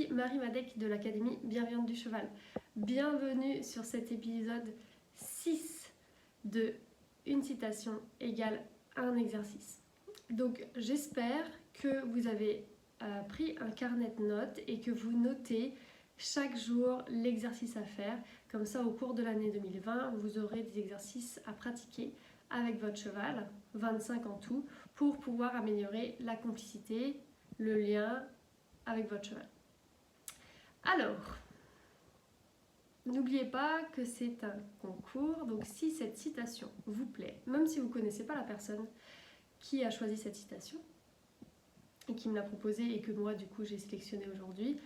ici Marie Madec de l'Académie Bienveillante du Cheval. Bienvenue sur cet épisode 6 de Une citation égale un exercice. Donc j'espère que vous avez pris un carnet de notes et que vous notez chaque jour l'exercice à faire. Comme ça, au cours de l'année 2020, vous aurez des exercices à pratiquer avec votre cheval, 25 en tout, pour pouvoir améliorer la complicité, le lien avec votre cheval. Alors, n'oubliez pas que c'est un concours, donc si cette citation vous plaît, même si vous ne connaissez pas la personne qui a choisi cette citation et qui me l'a proposée et que moi du coup j'ai sélectionné aujourd'hui,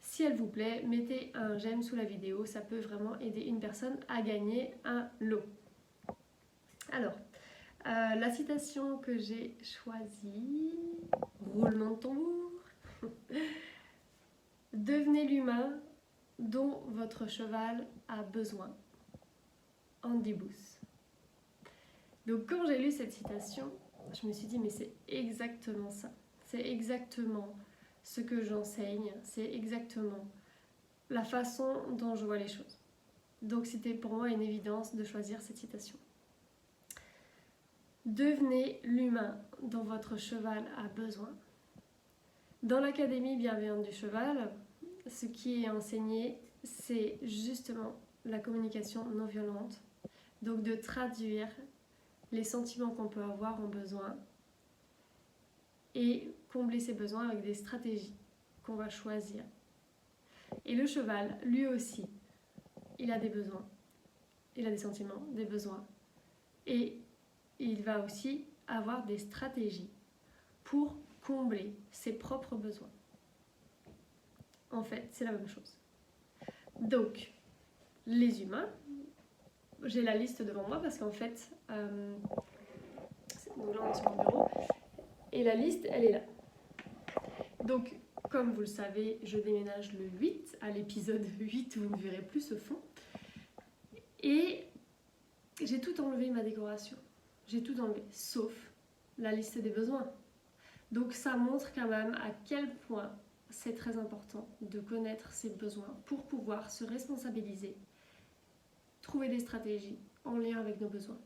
si elle vous plaît, mettez un j'aime sous la vidéo, ça peut vraiment aider une personne à gagner un lot. Alors, la citation que j'ai choisie, roulement de tambour, devenez l'humain dont votre cheval a besoin. Andy Booth. Donc quand j'ai lu cette citation, je me suis dit mais c'est exactement ça. C'est exactement ce que j'enseigne, c'est exactement la façon dont je vois les choses. Donc c'était pour moi une évidence de choisir cette citation. Devenez l'humain dont votre cheval a besoin. Dans l'Académie Bienveillante du Cheval, ce qui est enseigné, c'est justement la communication non violente. Donc de traduire les sentiments qu'on peut avoir en besoin et combler ces besoins avec des stratégies qu'on va choisir. Et le cheval, lui aussi, il a des besoins, il a des sentiments, des besoins. Et il va aussi avoir des stratégies pour combler ses propres besoins. En fait, c'est la même chose. Donc, les humains, j'ai la liste devant moi parce qu'en fait, donc là on est sur mon bureau, et la liste, elle est là. Donc, comme vous le savez, je déménage le 8, à l'épisode 8, vous ne verrez plus ce fond. Et j'ai tout enlevé ma décoration. J'ai tout enlevé, sauf la liste des besoins. Donc ça montre quand même à quel point c'est très important de connaître ses besoins pour pouvoir se responsabiliser, trouver des stratégies en lien avec nos besoins.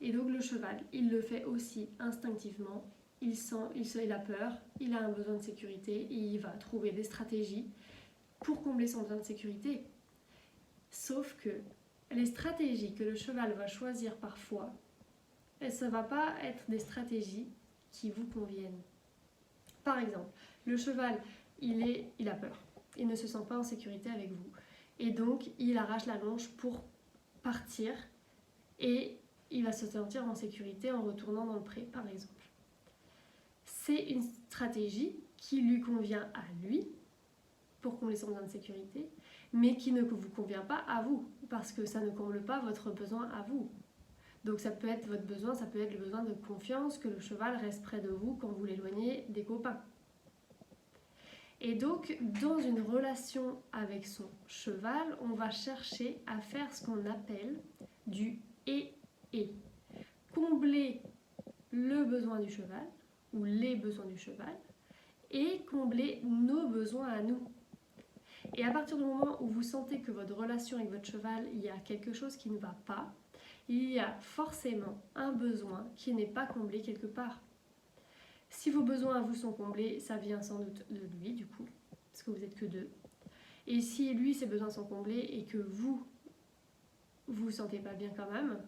Et donc le cheval, il le fait aussi instinctivement. Il a peur, il a un besoin de sécurité et il va trouver des stratégies pour combler son besoin de sécurité. Sauf que les stratégies que le cheval va choisir parfois, ça ne va pas être des stratégies qui vous conviennent. Par exemple, le cheval, il a peur, il ne se sent pas en sécurité avec vous. Et donc, il arrache la longe pour partir et il va se sentir en sécurité en retournant dans le pré, par exemple. C'est une stratégie qui lui convient à lui pour combler son besoin de sécurité, mais qui ne vous convient pas à vous, parce que ça ne comble pas votre besoin à vous. Donc ça peut être votre besoin, ça peut être le besoin de confiance, que le cheval reste près de vous quand vous l'éloignez des copains. Et donc, dans une relation avec son cheval, on va chercher à faire ce qu'on appelle du et. Combler le besoin du cheval, ou les besoins du cheval, et combler nos besoins à nous. Et à partir du moment où vous sentez que votre relation avec votre cheval, il y a quelque chose qui ne va pas, il y a forcément un besoin qui n'est pas comblé quelque part. Si vos besoins à vous sont comblés, ça vient sans doute de lui du coup, parce que vous n'êtes que deux. Et si lui, ses besoins sont comblés et que vous vous sentez pas bien quand même,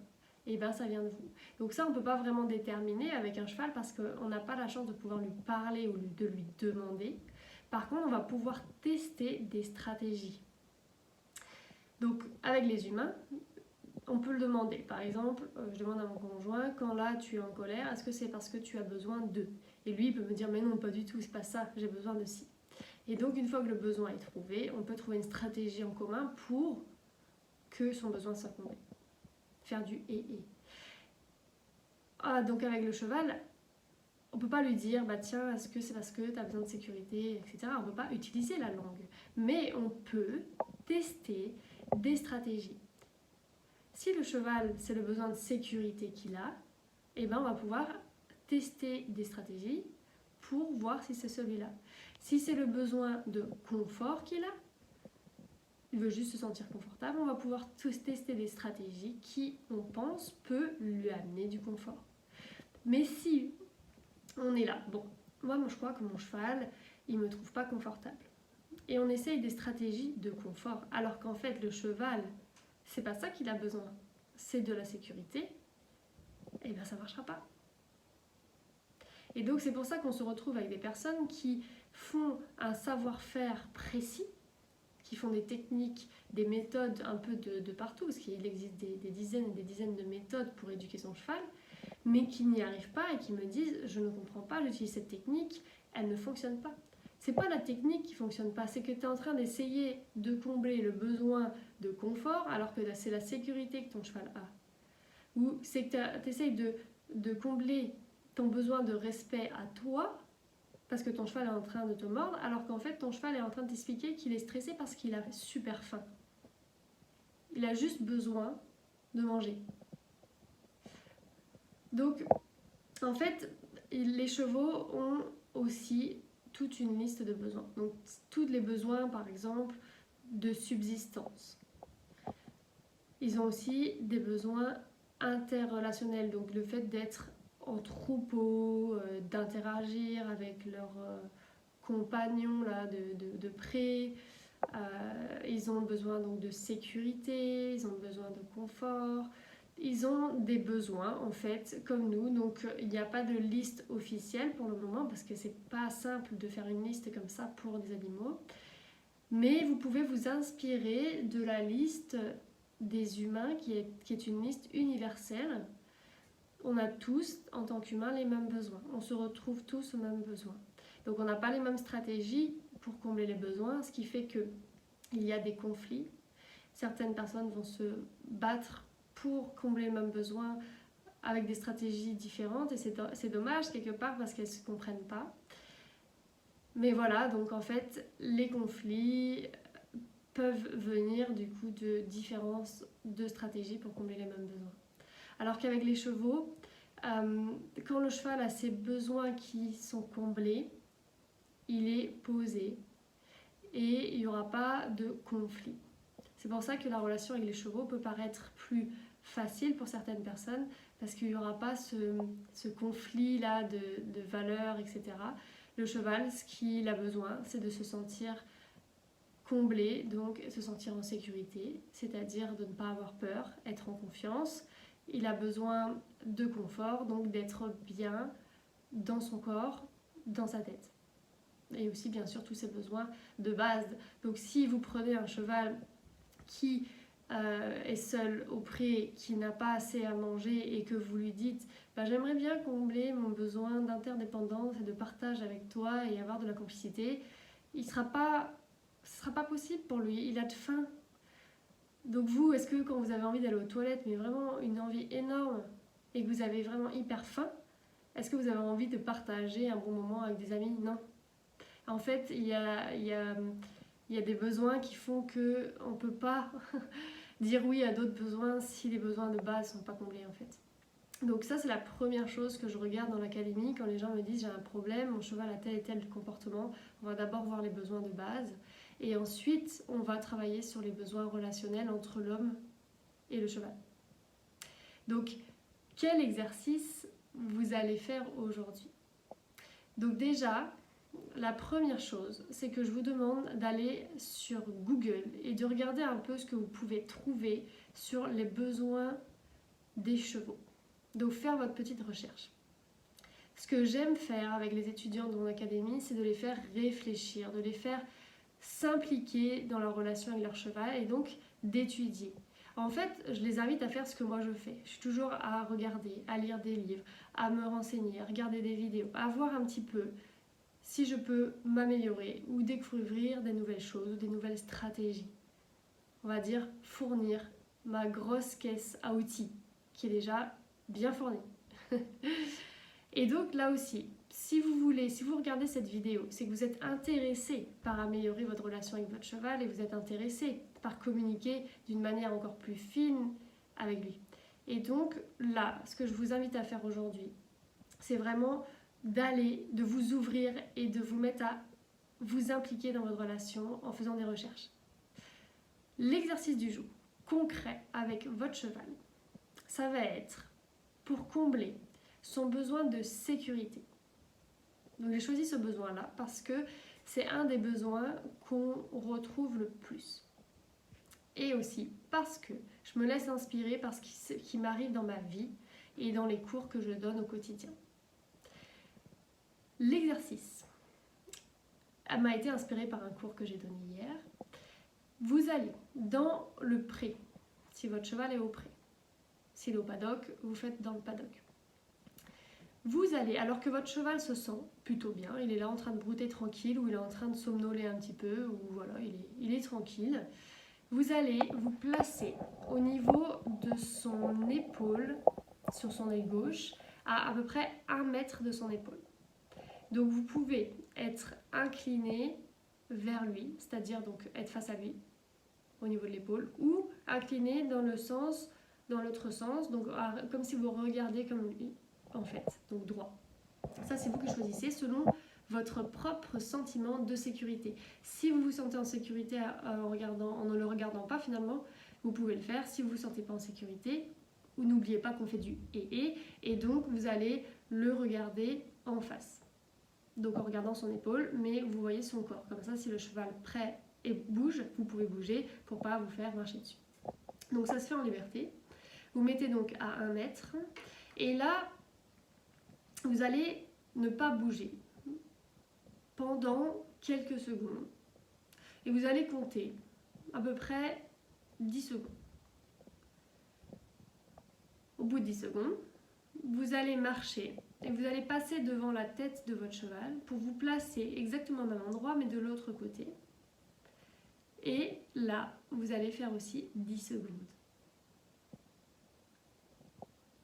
et bien ça vient de vous. Donc ça, on ne peut pas vraiment déterminer avec un cheval parce qu'on n'a pas la chance de pouvoir lui parler ou de lui demander. Par contre, on va pouvoir tester des stratégies. Donc avec les humains, on peut le demander. Par exemple, je demande à mon conjoint, quand là tu es en colère, est-ce que c'est parce que tu as besoin de? Et lui, il peut me dire, mais non, pas du tout, c'est pas ça, j'ai besoin de ci. Et donc, une fois que le besoin est trouvé, on peut trouver une stratégie en commun pour que son besoin soit comblé. Faire du et. Ah, donc avec le cheval, on ne peut pas lui dire, bah tiens, est-ce que c'est parce que tu as besoin de sécurité, etc. On ne peut pas utiliser la langue. Mais on peut tester des stratégies. Si le cheval, c'est le besoin de sécurité qu'il a, eh ben on va pouvoir tester des stratégies pour voir si c'est celui-là. Si c'est le besoin de confort qu'il a, il veut juste se sentir confortable, on va pouvoir tester des stratégies qui, on pense, peut lui amener du confort. Mais si on est là, bon, moi je crois que mon cheval, il me trouve pas confortable. Et on essaye des stratégies de confort, alors qu'en fait le cheval, c'est pas ça qu'il a besoin, c'est de la sécurité, et bien ça marchera pas. Et donc c'est pour ça qu'on se retrouve avec des personnes qui font un savoir-faire précis, qui font des techniques, des méthodes un peu de partout, parce qu'il existe des dizaines et des dizaines de méthodes pour éduquer son cheval, mais qui n'y arrivent pas et qui me disent « je ne comprends pas, j'utilise cette technique, elle ne fonctionne pas ». C'est pas la technique qui fonctionne pas, c'est que tu es en train d'essayer de combler le besoin de confort alors que c'est la sécurité que ton cheval a. Ou c'est que tu essayes de combler ton besoin de respect à toi parce que ton cheval est en train de te mordre, alors qu'en fait ton cheval est en train de t'expliquer qu'il est stressé parce qu'il a super faim. Il a juste besoin de manger. Donc, en fait, les chevaux ont aussi toute une liste de besoins. Donc, tous les besoins, par exemple, de subsistance. Ils ont aussi des besoins interrelationnels, donc le fait d'être en troupeau, d'interagir avec leurs compagnons là, de près. Ils ont besoin donc de sécurité, ils ont besoin de confort. Ils ont des besoins en fait, comme nous, donc il n'y a pas de liste officielle pour le moment parce que c'est pas simple de faire une liste comme ça pour des animaux. Mais vous pouvez vous inspirer de la liste des humains qui est une liste universelle. On a tous, en tant qu'humains, les mêmes besoins. On se retrouve tous aux mêmes besoins. Donc on n'a pas les mêmes stratégies pour combler les besoins, ce qui fait qu'il y a des conflits. Certaines personnes vont se battre pour combler les mêmes besoins avec des stratégies différentes et c'est dommage quelque part parce qu'elles ne se comprennent pas. Mais voilà, donc en fait, les conflits peuvent venir du coup de différences de stratégies pour combler les mêmes besoins. Alors qu'avec les chevaux, quand le cheval a ses besoins qui sont comblés, il est posé et il n'y aura pas de conflit. C'est pour ça que la relation avec les chevaux peut paraître plus facile pour certaines personnes parce qu'il n'y aura pas ce conflit-là de valeurs, etc. Le cheval, ce qu'il a besoin, c'est de se sentir comblé, donc se sentir en sécurité, c'est-à-dire de ne pas avoir peur, être en confiance. Il a besoin de confort, donc d'être bien dans son corps, dans sa tête. Et aussi, bien sûr, tous ses besoins de base. Donc si vous prenez un cheval qui est seul au pré, qui n'a pas assez à manger et que vous lui dites j'aimerais bien combler mon besoin d'interdépendance et de partage avec toi et avoir de la complicité, ce ne sera pas possible pour lui, il a de faim. Donc vous, est-ce que quand vous avez envie d'aller aux toilettes, mais vraiment une envie énorme et que vous avez vraiment hyper faim, est-ce que vous avez envie de partager un bon moment avec des amis? Non. En fait, il y a des besoins qui font qu'on ne peut pas dire oui à d'autres besoins si les besoins de base ne sont pas comblés en fait. Donc ça, c'est la première chose que je regarde dans l'académie quand les gens me disent j'ai un problème, mon cheval a tel et tel comportement. On va d'abord voir les besoins de base et ensuite on va travailler sur les besoins relationnels entre l'homme et le cheval. Donc quel exercice vous allez faire aujourd'hui? Donc déjà, la première chose, c'est que je vous demande d'aller sur Google et de regarder un peu ce que vous pouvez trouver sur les besoins des chevaux. Donc faire votre petite recherche. Ce que j'aime faire avec les étudiants de mon académie, c'est de les faire réfléchir, de les faire s'impliquer dans leur relation avec leur cheval et donc d'étudier. En fait, je les invite à faire ce que moi je fais. Je suis toujours à regarder, à lire des livres, à me renseigner, à regarder des vidéos, à voir un petit peu si je peux m'améliorer ou découvrir des nouvelles choses ou des nouvelles stratégies. On va dire fournir ma grosse caisse à outils qui est déjà bien fournie. Et donc là aussi, si vous regardez cette vidéo, c'est que vous êtes intéressé par améliorer votre relation avec votre cheval et vous êtes intéressé par communiquer d'une manière encore plus fine avec lui. Et donc là, ce que je vous invite à faire aujourd'hui, c'est vraiment de vous ouvrir et de vous mettre à vous impliquer dans votre relation en faisant des recherches. L'exercice du jour, concret avec votre cheval, ça va être pour combler son besoin de sécurité. Donc j'ai choisi ce besoin-là parce que c'est un des besoins qu'on retrouve le plus. Et aussi parce que je me laisse inspirer par ce qui m'arrive dans ma vie et dans les cours que je donne au quotidien. L'exercice m'a été inspiré par un cours que j'ai donné hier. Vous allez dans le pré, si votre cheval est au pré. S'il est au paddock, vous faites dans le paddock. Vous allez, alors que votre cheval se sent plutôt bien, il est là en train de brouter tranquille, ou il est en train de somnoler un petit peu, ou voilà, il est tranquille. Vous allez vous placer au niveau de son épaule, sur son œil gauche, à peu près 1 mètre de son épaule. Donc vous pouvez être incliné vers lui, c'est-à-dire donc être face à lui, au niveau de l'épaule, ou incliné dans l'autre sens, donc comme si vous regardiez comme lui, en fait, donc droit. Ça, c'est vous qui choisissez selon votre propre sentiment de sécurité. Si vous vous sentez en sécurité en ne le regardant pas, finalement, vous pouvez le faire. Si vous ne vous sentez pas en sécurité, ou n'oubliez pas qu'on fait du et donc vous allez le regarder en face. Donc en regardant son épaule, mais vous voyez son corps. Comme ça, si le cheval prêt et bouge, vous pouvez bouger pour ne pas vous faire marcher dessus. Donc ça se fait en liberté. Vous mettez donc à 1 mètre. Et là, vous allez ne pas bouger pendant quelques secondes. Et vous allez compter à peu près 10 secondes. Au bout de 10 secondes, vous allez marcher et vous allez passer devant la tête de votre cheval pour vous placer exactement au même endroit mais de l'autre côté. Et là, vous allez faire aussi 10 secondes.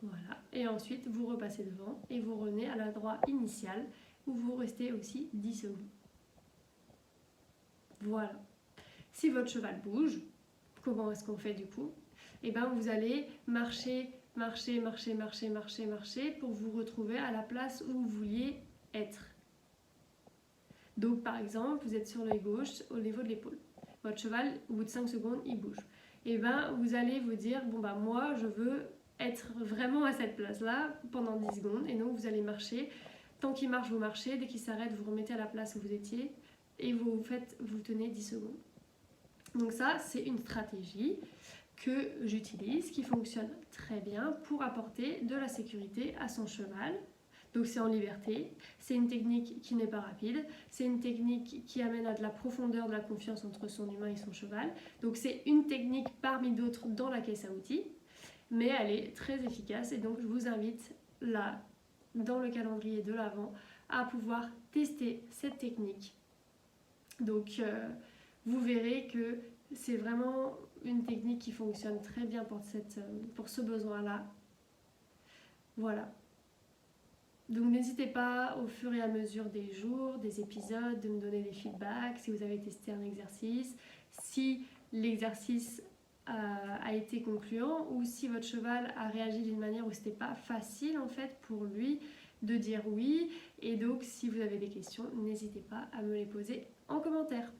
Voilà. Et ensuite, vous repassez devant et vous revenez à l'endroit initial où vous restez aussi 10 secondes. Voilà. Si votre cheval bouge, comment est-ce qu'on fait du coup? Eh bien, vous allez marcher pour vous retrouver à la place où vous vouliez être. Donc, par exemple, vous êtes sur l'œil gauche au niveau de l'épaule. Votre cheval, au bout de 5 secondes, il bouge. Et bien, vous allez vous dire, bon bah moi, je veux être vraiment à cette place-là pendant 10 secondes. Et donc, vous allez marcher. Tant qu'il marche, vous marchez. Dès qu'il s'arrête, vous remettez à la place où vous étiez. Et vous tenez 10 secondes. Donc ça, c'est une stratégie que j'utilise, qui fonctionne très bien pour apporter de la sécurité à son cheval. Donc c'est en liberté, c'est une technique qui n'est pas rapide, c'est une technique qui amène à de la profondeur, de la confiance entre son humain et son cheval. Donc c'est une technique parmi d'autres dans la caisse à outils, mais elle est très efficace et donc je vous invite là, dans le calendrier de l'Avent, à pouvoir tester cette technique. Donc vous verrez que c'est vraiment une technique qui fonctionne très bien pour ce besoin-là. Voilà. Donc n'hésitez pas au fur et à mesure des jours, des épisodes, de me donner des feedbacks si vous avez testé un exercice, si l'exercice a été concluant ou si votre cheval a réagi d'une manière où c'était pas facile en fait pour lui de dire oui. Et donc si vous avez des questions, n'hésitez pas à me les poser en commentaire.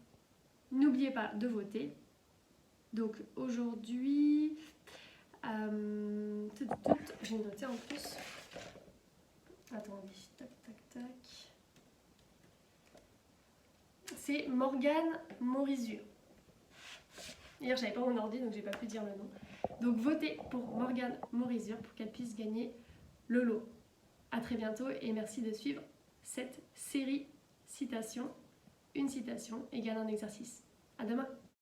N'oubliez pas de voter. Donc aujourd'hui, j'ai noté en plus. Attendez, tac. C'est Morgane Morizur. Hier, j'avais pas mon ordi, donc j'ai pas pu dire le nom. Donc votez pour Morgane Morizur pour qu'elle puisse gagner le lot. À très bientôt et merci de suivre cette série citation. Une citation égale un exercice. À demain.